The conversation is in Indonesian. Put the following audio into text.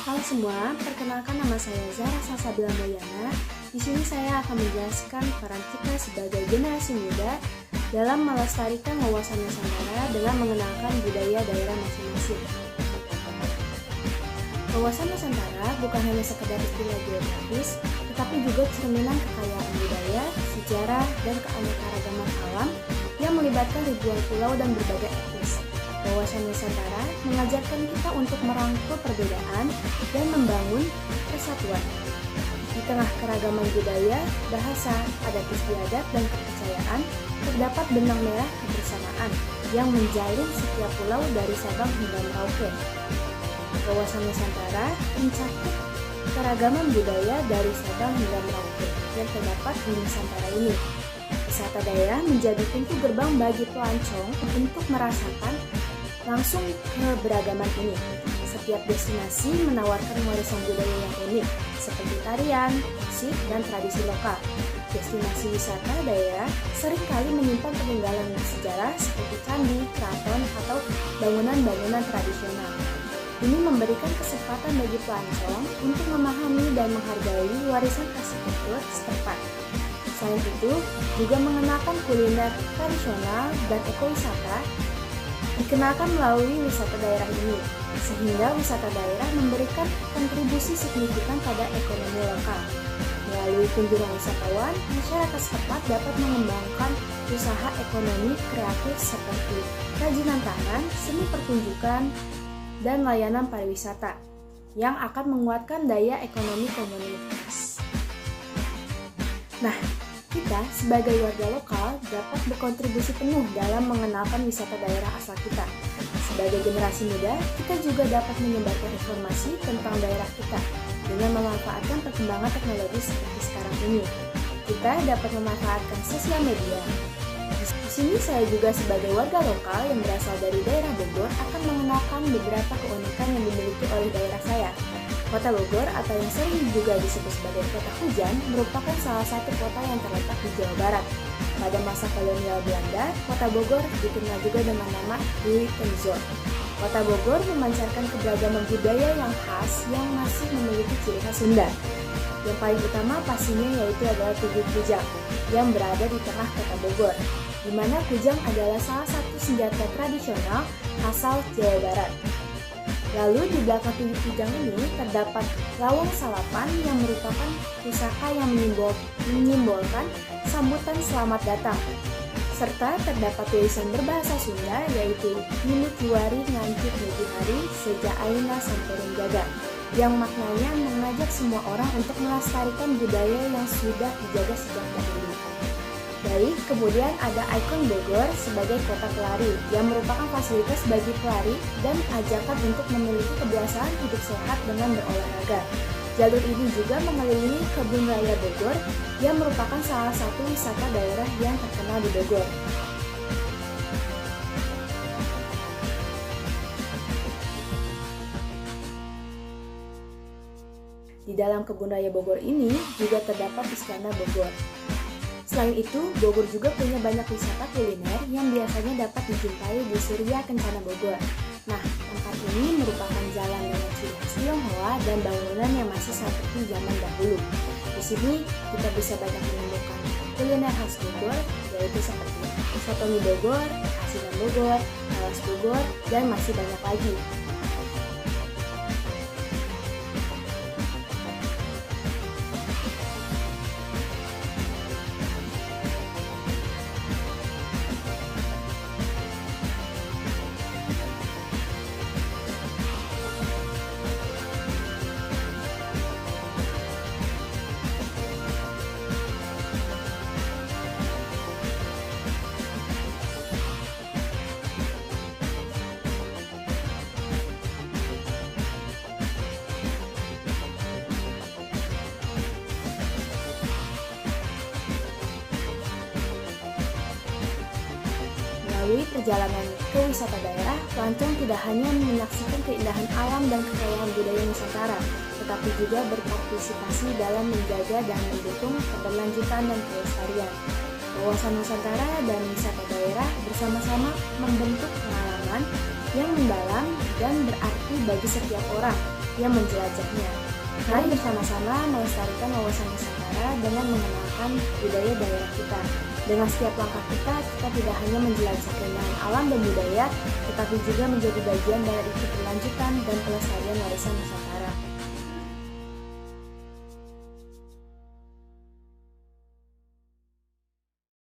Halo semua, perkenalkan nama saya Zahra Salsabila Moyana. Di sini saya akan menjelaskan peran kita sebagai generasi muda dalam melestarikan wawasan Nusantara dengan mengenalkan budaya daerah masing-masing. Wawasan Nusantara bukan hanya sekedar istilah geografis, tetapi juga cerminan kekayaan budaya, sejarah, dan keanekaragaman alam yang melibatkan ribuan pulau dan berbagai etnis. Wawasan Nusantara mengajarkan kita untuk merangkul perbedaan dan membangun persatuan. Di tengah keragaman budaya, bahasa, adat istiadat, dan kepercayaan, terdapat benang merah kebersamaan yang menjalin setiap pulau dari Sabang hingga Merauke. Wawasan Nusantara mencakup keragaman budaya dari Sabang hingga Merauke yang terdapat di Nusantara ini. Wisata daerah menjadi pintu gerbang bagi pelancong untuk merasakan langsung keberagaman ini. Setiap destinasi menawarkan warisan budaya yang unik, seperti tarian, musik, dan tradisi lokal. Destinasi wisata daerah seringkali menyimpan peninggalan sejarah seperti candi, keraton, atau bangunan-bangunan tradisional. Ini memberikan kesempatan bagi pelancong untuk memahami dan menghargai warisan arsitektur setempat. Selain itu, juga mengenalkan kuliner tradisional dan ekowisata dikenalkan melalui wisata daerah ini, sehingga wisata daerah memberikan kontribusi signifikan pada ekonomi lokal. Melalui kunjungan wisatawan, masyarakat setempat dapat mengembangkan usaha ekonomi kreatif seperti kerajinan tangan, seni pertunjukan, dan layanan pariwisata yang akan menguatkan daya ekonomi komunitas. Nah, kita sebagai warga lokal dapat berkontribusi penuh dalam mengenalkan wisata daerah asal kita. Sebagai generasi muda, kita juga dapat menyebarkan informasi tentang daerah kita dengan memanfaatkan perkembangan teknologi seperti sekarang ini. Kita dapat memanfaatkan sosial media. Di sini saya juga sebagai warga lokal yang berasal dari daerah Bogor akan mengenalkan beberapa keunikan yang dimiliki oleh daerah saya. Kota Bogor atau yang sering juga disebut sebagai kota hujan merupakan salah satu kota yang terletak di Jawa Barat. Pada masa kolonial Belanda, kota Bogor dikenal juga dengan nama Buitenzorg. Kota Bogor memancarkan keberagaman budaya yang khas yang masih memiliki ciri khas Sunda. Yang paling utama pastinya yaitu adalah Tugu Kujang yang berada di tengah kota Bogor, di mana kujang adalah salah satu senjata tradisional asal Jawa Barat. Lalu di belakang Tugu Kujang ini terdapat lawang salapan yang merupakan pusaka yang menyimbolkan sambutan selamat datang. Serta terdapat tulisan berbahasa Sunda yaitu Minu Kiwari Ngancik Nuju Hari Seja Aina Samperin Jaga, yang maknanya mengajak semua orang untuk melestarikan budaya yang sudah dijaga sejak dahulu. Baik, kemudian ada ikon Bogor sebagai kota pelari yang merupakan fasilitas bagi pelari dan ajakan untuk memiliki kebiasaan hidup sehat dengan berolahraga. Jalur ini juga mengelilingi Kebun Raya Bogor yang merupakan salah satu wisata daerah yang terkenal di Bogor. Di dalam Kebun Raya Bogor ini juga terdapat Istana Bogor. Selain itu, Bogor juga punya banyak wisata kuliner yang biasanya dapat dijumpai di Surya Kencana Bogor. Nah, tempat ini merupakan jalan dengan ciri khas Tionghoa dan bangunan yang masih seperti zaman dahulu. Di sini kita bisa banyak menemukan kuliner khas Bogor, yaitu seperti soto mie Bogor, asinan Bogor, talas Bogor, dan masih banyak lagi. Melalui perjalanan ke wisata daerah, pelancong tidak hanya menyaksikan keindahan alam dan kekayaan budaya Nusantara, tetapi juga berpartisipasi dalam menjaga dan mendukung keberlanjutan dan kelestarian. Wawasan Nusantara dan wisata daerah bersama-sama membentuk pengalaman yang mendalam dan berarti bagi setiap orang yang menjelajahnya. Mari bersama-sama melestarikan wawasan Nusantara dengan mengenalkan budaya daerah kita. Dengan setiap langkah kita tidak hanya menjelajah keindahan alam dan budaya, tetapi juga menjadi bagian dari keberlanjutan dan pelestarian warisan Nusantara.